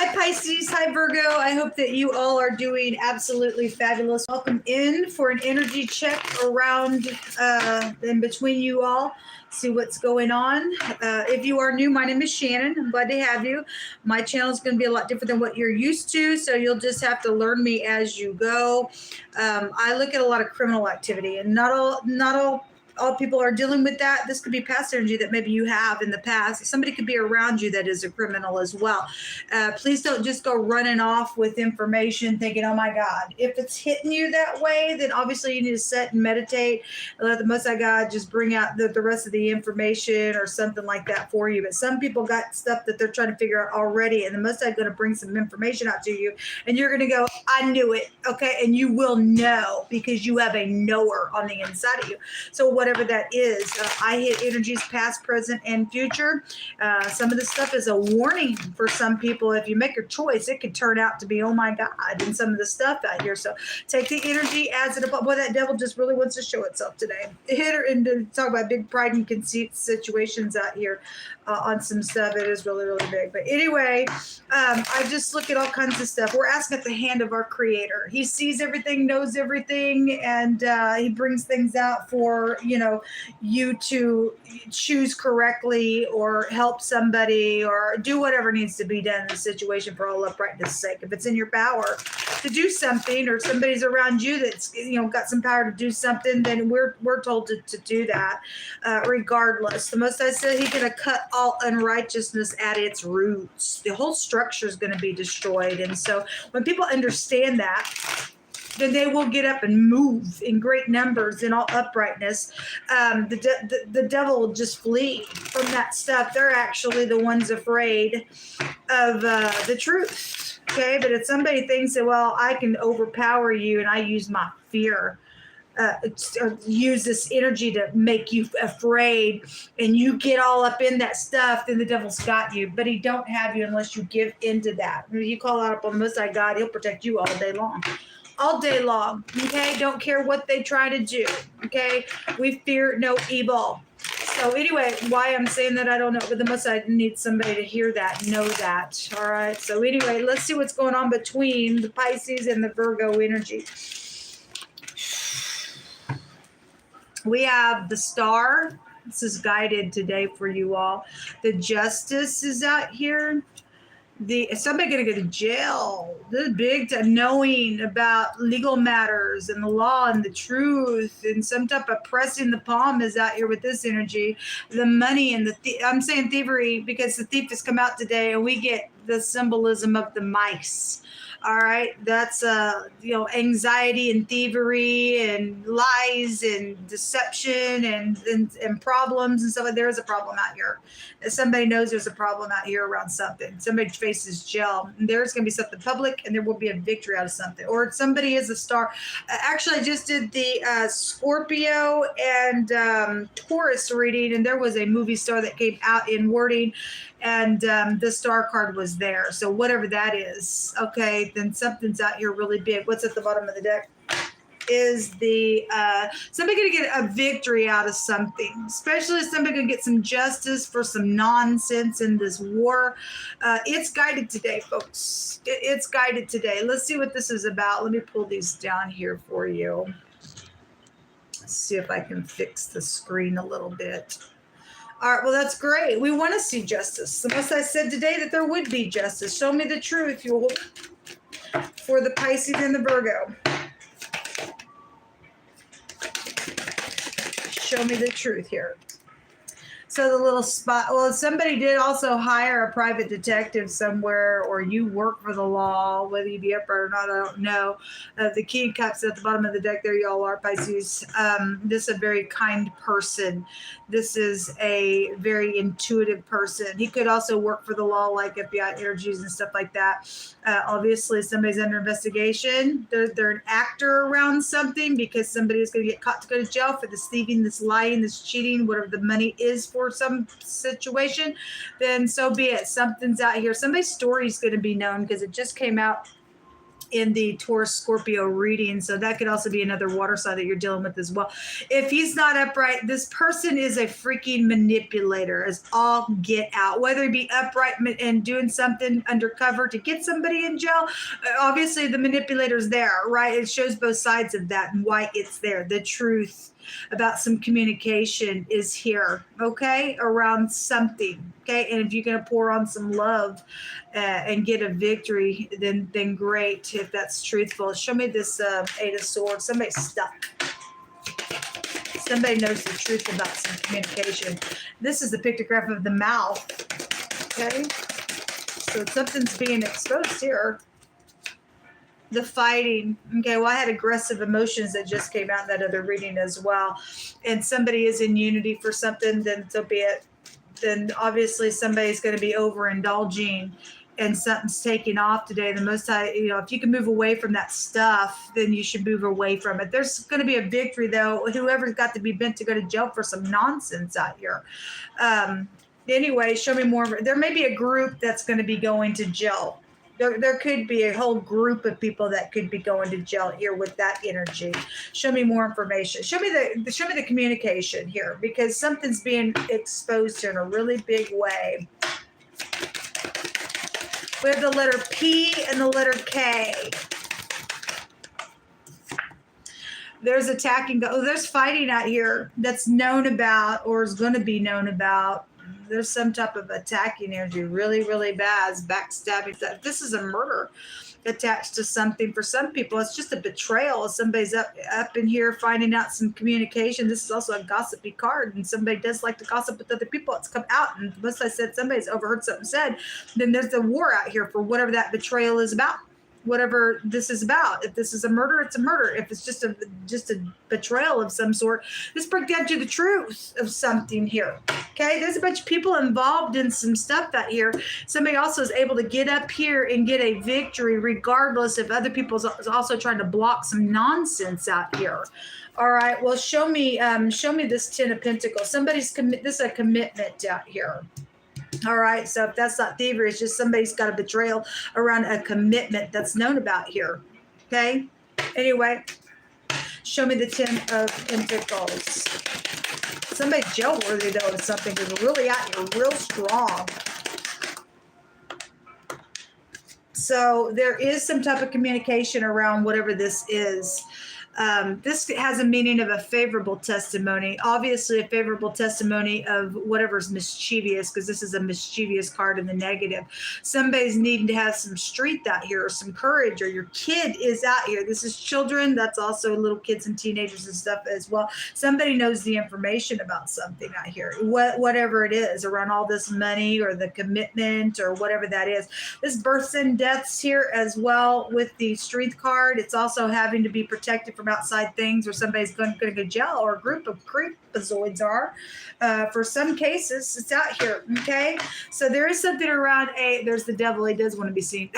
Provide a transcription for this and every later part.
Hi Pisces, hi Virgo. I hope that you all are doing absolutely fabulous. Welcome in for an energy check around in between you all. See what's going on. If you are new, my name is Shannon. I'm glad to have you. My channel is going to be a lot different than what you're used to, so you'll just have to learn me as you go. I look at a lot of criminal activity, and not all people are dealing with that. This could be past energy that maybe you have in the past. Somebody could be around you that is a criminal as well. Please don't just go running off with information thinking, oh my God. If it's hitting you that way, then obviously you need to sit and meditate and let the Most High God just bring out the rest of the information or something like that for you. But some people got stuff that they're trying to figure out already, and the Most High is going to bring some information out to you, and you're going to go, I knew it, okay? And you will know because you have a knower on the inside of you. So whatever that is, I hit energies past, present, and future. Some of this stuff is a warning for some people. If you make a choice, it could turn out to be, oh my God, and some of the stuff out here. So take the energy as it applies. Boy, that devil just really wants to show itself today. Hit her and to talk about big pride and conceit situations out here on some stuff. It is really, really big. But anyway, I just look at all kinds of stuff. We're asking at the hand of our Creator. He sees everything, knows everything, and he brings things out for, you to choose correctly or help somebody or do whatever needs to be done in the situation for all uprightness' sake. If it's in your power to do something, or somebody's around you that's got some power to do something, then we're told to do that regardless. The Most High said He's going to cut all unrighteousness at its roots. The whole structure is going to be destroyed. And so when people understand that, then they will get up and move in great numbers in all uprightness. The devil will just flee from that stuff. They're actually the ones afraid of the truth. Okay, but if somebody thinks that, well, I can overpower you and I use my fear, use this energy to make you afraid, and you get all up in that stuff, then the devil's got you. But he don't have you unless you give into that. When you call out upon the Most High God, He'll protect you all day long. All day long, okay? Don't care what they try to do, okay? We fear no evil. So anyway, why I'm saying that, I don't know, but the Most High needs somebody to hear that, know that, all right? So anyway, let's see what's going on between the Pisces and the Virgo energy. We have the Star. This is guided today for you all. The Justice is out here. Is somebody going to go to jail? This is big to knowing about legal matters and the law and the truth, and some type of pressing the palm is out here with this energy. The money and I'm saying thievery because the thief has come out today, and we get the symbolism of the mice. All right, that's anxiety and thievery and lies and deception and problems and stuff. There is a problem out here. Somebody knows there's a problem out here around something. Somebody faces jail. And there's going to be something public, and there will be a victory out of something. Or somebody is a star. Actually, I just did the Scorpio and Taurus reading, and there was a movie star that came out in wording, and the star card was there. So whatever that is, okay, then something's out here really big. What's at the bottom of the deck is the somebody going to get a victory out of something, especially somebody going to get some justice for some nonsense in this war. It's guided today, folks. It's guided today. Let's see what this is about. Let me pull these down here for you. Let's see if I can fix the screen a little bit. All right, well, that's great. We want to see justice. The Most High said today that there would be justice. Show me the truth, you for the Pisces and the Virgo. Show me the truth here. So the little spot, well, somebody did also hire a private detective somewhere, or you work for the law, whether you be upright or not, I don't know. The King of Cups at the bottom of the deck, there y'all are, Pisces. This is a very kind person. This is a very intuitive person. He could also work for the law, like FBI energies and stuff like that. Obviously, somebody's under investigation. They're an actor around something because somebody is going to get caught to go to jail for this thieving, this lying, this cheating, whatever the money is for some situation. Then so be it. Something's out here. Somebody's story is going to be known because it just came out in the Taurus Scorpio reading. So that could also be another water sign that you're dealing with as well. If he's not upright, this person is a freaking manipulator, as all get out, whether he be upright and doing something undercover to get somebody in jail. Obviously the manipulator's there, right? It shows both sides of that and why it's there. The truth about some communication is here, okay, around something, okay. And if you're going to pour on some love and get a victory, then great, if that's truthful. Show me this Eight of Swords. Somebody's stuck. Somebody knows the truth about some communication. This is the pictograph of the mouth, okay. So something's being exposed here. The fighting. Okay, well, I had aggressive emotions that just came out in that other reading as well. And somebody is in unity for something, then so be it. Then obviously somebody's going to be overindulging and something's taking off today. The Most High, if you can move away from that stuff, then you should move away from it. There's going to be a victory, though. Whoever's got to be bent to go to jail for some nonsense out here. Anyway, show me more. There may be a group that's going to be going to jail. There could be a whole group of people that could be going to jail here with that energy. Show me more information. Show me the communication here, because something's being exposed here in a really big way. We have the letter P and the letter K. There's attacking. Oh, there's fighting out here that's known about or is going to be known about. There's some type of attacking energy, really, really bad, backstabbing stuff. This is a murder attached to something. For some people, it's just a betrayal. Somebody's up in here finding out some communication. This is also a gossipy card, and somebody does like to gossip with other people. It's come out, and unless I said somebody's overheard something said, then there's a war out here for whatever that betrayal is about. Whatever this is about. If this is a murder, it's a murder. If it's just a betrayal of some sort, this brings down to the truth of something here. Okay, there's a bunch of people involved in some stuff out here. Somebody also is able to get up here and get a victory, regardless if other people's also trying to block some nonsense out here. All right. Well, show me this Ten of Pentacles. This is a commitment out here. All right, so if that's not thievery, it's just somebody's got a betrayal around a commitment that's known about here, okay? Anyway, show me the Ten of Pentacles. Somebody jail-worthy, though, is something is really out here, real strong. So there is some type of communication around whatever this is. This has a meaning of a favorable testimony. Obviously, a favorable testimony of whatever's mischievous, because this is a mischievous card in the negative. Somebody's needing to have some strength out here, or some courage, or your kid is out here. This is children. That's also little kids and teenagers and stuff as well. Somebody knows the information about something out here, whatever it is, around all this money or the commitment or whatever that is. This births and deaths here as well with the strength card. It's also having to be protected from outside things, or somebody's going to go to jail, or a group of creepazoids are. For some cases, it's out here, okay? So there is something around there's the devil. He does want to be seen.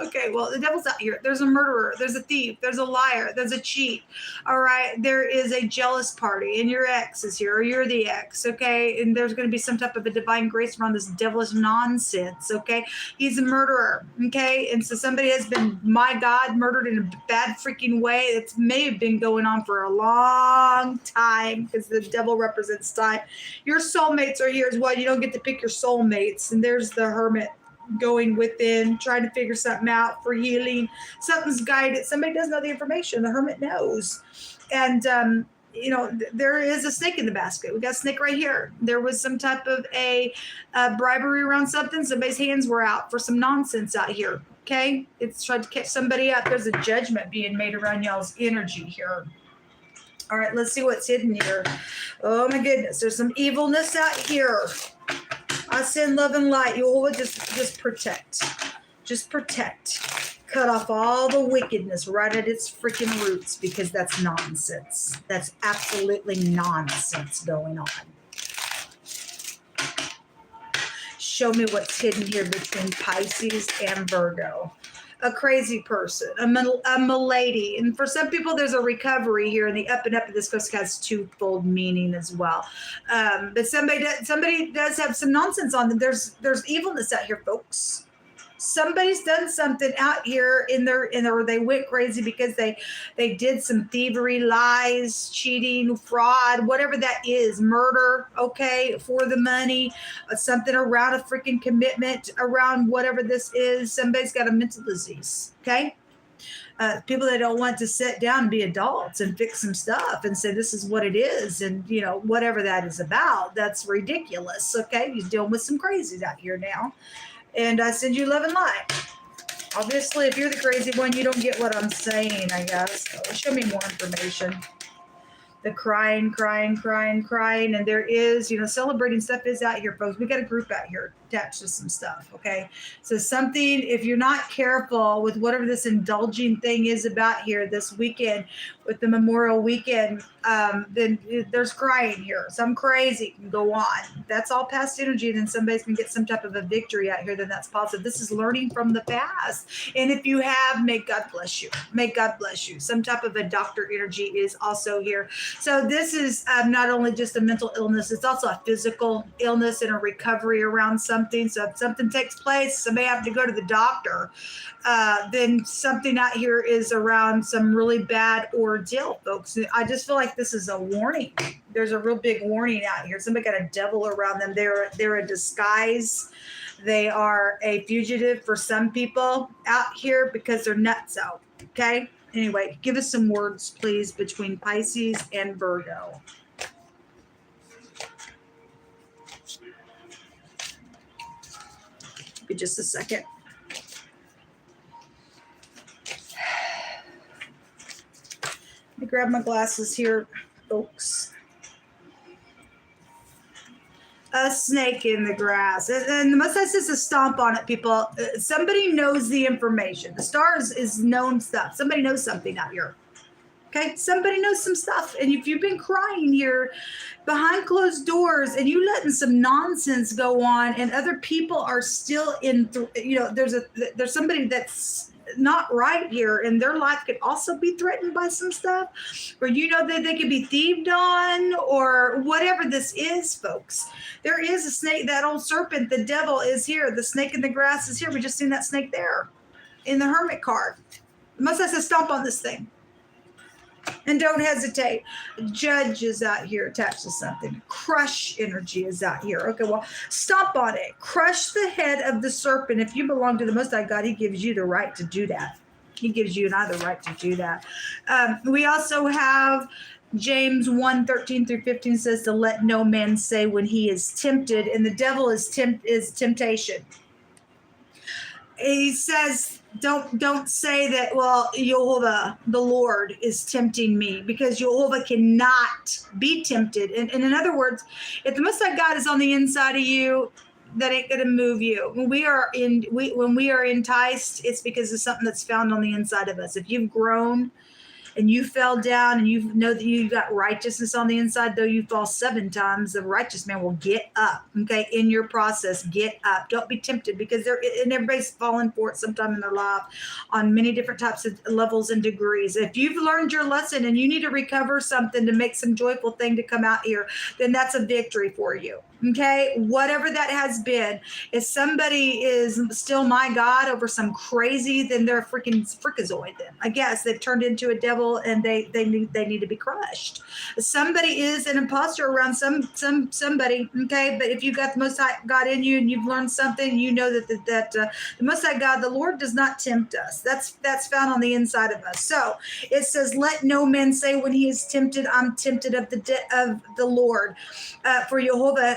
Okay, well, the devil's out here. There's a murderer. There's a thief. There's a liar. There's a cheat. All right? There is a jealous party, and your ex is here, or you're the ex, okay? And there's going to be some type of a divine grace around this devilish nonsense, okay? He's a murderer, okay? And so somebody has been, my God, murdered in a bad freaking way. It may have been going on for a long time, because the devil represents time. Your soulmates are here as well. You don't get to pick your soulmates. And there's the hermit going within, trying to figure something out for healing. Something's guided. Somebody does know the information. The hermit knows. And, there is a snake in the basket. We got a snake right here. There was some type of a bribery around something. Somebody's hands were out for some nonsense out here. Okay? It's trying to catch somebody out. There's a judgment being made around y'all's energy here. All right, let's see what's hidden here. Oh, my goodness. There's some evilness out here. I send love and light. You will just protect. Just protect. Cut off all the wickedness right at its freaking roots, because that's nonsense. That's absolutely nonsense going on. Show me what's hidden here between Pisces and Virgo. A crazy person, a milady. And for some people, there's a recovery here, and the up and up of this has twofold meaning as well. But somebody does have some nonsense on them. There's evilness out here, folks. Somebody's done something out here or they went crazy because they did some thievery, lies, cheating, fraud, whatever that is, murder, okay, for the money, something around a freaking commitment, around whatever this is. Somebody's got a mental disease, okay? People that don't want to sit down and be adults and fix some stuff and say this is what it is, and whatever that is about, that's ridiculous. Okay, you're dealing with some crazies out here now, and I send you love and light. Obviously, if you're the crazy one, you don't get what I'm saying, I guess. So show me more information. The crying, and there is, celebrating stuff is out here, folks. We got a group out here attached to some stuff, okay? So something, if you're not careful with whatever this indulging thing is about here this weekend, with the Memorial Weekend, then there's crying here. Some crazy can go on. That's all past energy, and then somebody's going to get some type of a victory out here, then that's positive. This is learning from the past. And if you have, may God bless you. May God bless you. Some type of a doctor energy is also here. So this is not only just a mental illness, it's also a physical illness and a recovery around something. So if something takes place, somebody have to go to the doctor, then something out here is around some really bad ordeal, folks. I just feel like this is a warning. There's a real big warning out here. Somebody got a devil around them. They're a disguise. They are a fugitive for some people out here because they're nuts out. Okay? Anyway, give us some words, please, between Pisces and Virgo. Give me just a second. Let me grab my glasses here, folks. A snake in the grass. And the most I says to stomp on it, people. Somebody knows the information. The stars is known stuff. Somebody knows something out here. Okay? Somebody knows some stuff. And if you've been crying here behind closed doors and you letting some nonsense go on and other people are still in, there's somebody that's not right here, and their life could also be threatened by some stuff, or that they could be thieved on, or whatever this is, folks. There is a snake, that old serpent, the devil is here. The snake in the grass is here. We just seen that snake there in the hermit card. Must have to stomp on this thing. And don't hesitate. Judge is out here attached to something. Crush energy is out here. Okay, well, stomp on it. Crush the head of the serpent. If you belong to the Most High God, He gives you the right to do that. He gives you and I the right to do that. We also have James 1:13-15 says to let no man say when he is tempted, and the devil is temptation. He says, don't say that, well, Jehovah, the Lord, is tempting me, because Jehovah cannot be tempted. And in other words, if the Most High God is on the inside of you, that ain't going to move you. When we are enticed, it's because of something that's found on the inside of us. If you've grown and you fell down and you know that you've got righteousness on the inside, though you fall 7 times, the righteous man will get up, okay? In your process, get up. Don't be tempted, because everybody's fallen for it sometime in their life on many different types of levels and degrees. If you've learned your lesson and you need to recover something to make some joyful thing to come out here, then that's a victory for you. Okay, whatever that has been. If somebody is still my God over some crazy, then they're a freaking freakazoid. Then I guess they've turned into a devil, and they need to be crushed. Somebody is an imposter around somebody. Okay, but if you got the Most High God in you and you've learned something, you know that the Most High God, the Lord, does not tempt us. That's found on the inside of us. So it says, "Let no man say when he is tempted, I'm tempted of the Lord, for Jehovah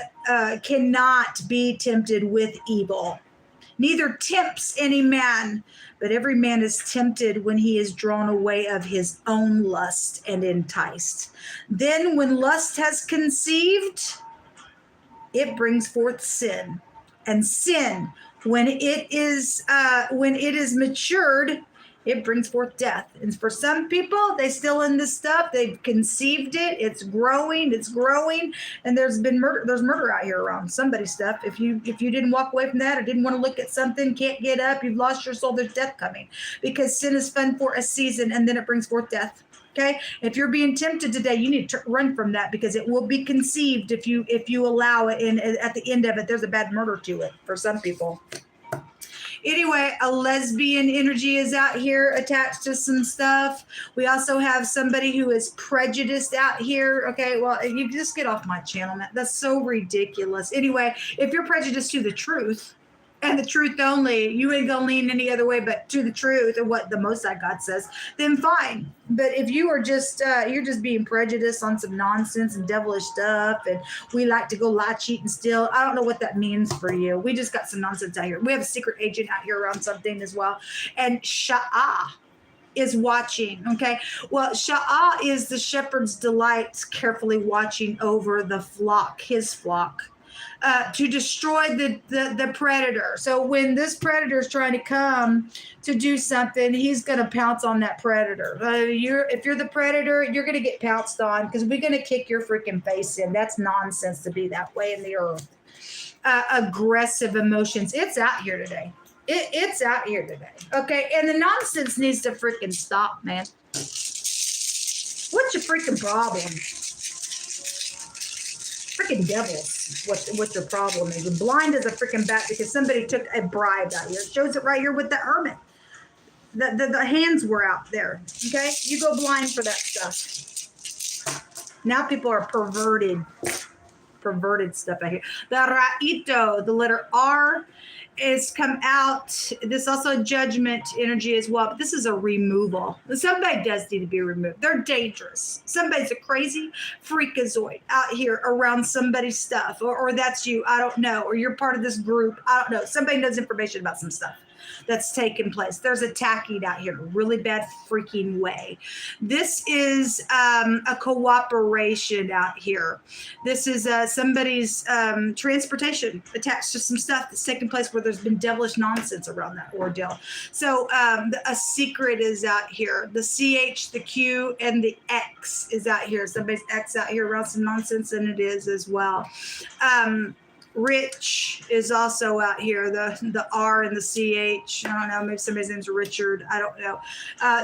cannot be tempted with evil, neither tempts any man, but every man is tempted when he is drawn away of his own lust and enticed. Then when lust has conceived, it brings forth sin, and sin, when it is matured, it brings forth death." And for some people, they still in this stuff. They've conceived it. It's growing, and there's been murder. There's murder out here around somebody's stuff. If you didn't walk away from that, or didn't want to look at something, can't get up, you've lost your soul. There's death coming, because sin is fun for a season, and then it brings forth death. Okay, if you're being tempted today, you need to run from that, because it will be conceived if you allow it. And at the end of it, there's a bad murder to it for some people. Anyway, a lesbian energy is out here attached to some stuff. We also have somebody who is prejudiced out here. Okay, well, you just get off my channel, man. That's so ridiculous. Anyway, if you're prejudiced to the truth, and the truth only, you ain't gonna lean any other way but to the truth and what the Most High God says, then fine. But if you are just you're just being prejudiced on some nonsense and devilish stuff, and we like to go lie, cheat, and steal, I don't know what that means for you. We just got some nonsense out here. We have a secret agent out here around something as well, and Sha'ah is watching. Okay, well, Sha'ah is the shepherd's delight, carefully watching over the flock, his flock. To destroy the predator. So when this predator is trying to come to do something, he's going to pounce on that predator. If you're the predator, you're going to get pounced on because we're going to kick your freaking face in. That's nonsense to be that way in the earth. Aggressive emotions. It's out here today. It's out here today. Okay, and the nonsense needs to freaking stop, man. What's your freaking problem? Freaking devils, what your problem is. You're blind as a freaking bat because somebody took a bribe out here. It shows it right here with the hermit. The hands were out there. Okay, you go blind for that stuff. Now people are perverted stuff out here. The Ra'ito, the letter R, is come out. This is also a judgment energy as well, but this is a removal. Somebody does need to be removed. They're dangerous. Somebody's a crazy freakazoid out here around somebody's stuff, or that's you, I don't know, or you're part of this group, I don't know. Somebody knows information about some stuff that's taken place. There's attacking out here in a really bad freaking way. This is a cooperation out here. This is somebody's transportation attached to some stuff that's taken place where there's been devilish nonsense around that ordeal. So a secret is out here. The CH, the Q, and the X is out here. Somebody's X out here around some nonsense, and it is as well. Rich is also out here, the R and the CH. I don't know, maybe somebody's name's Richard. I don't know.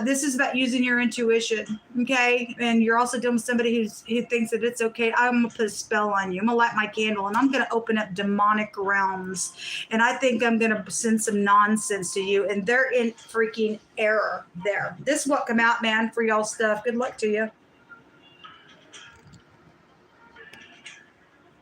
This is about using your intuition, okay? And you're also dealing with somebody who thinks that it's okay. I'm going to put a spell on you. I'm going to light my candle, and I'm going to open up demonic realms. And I think I'm going to send some nonsense to you, and they're in freaking error there. This is what come out, man, for y'all stuff. Good luck to you.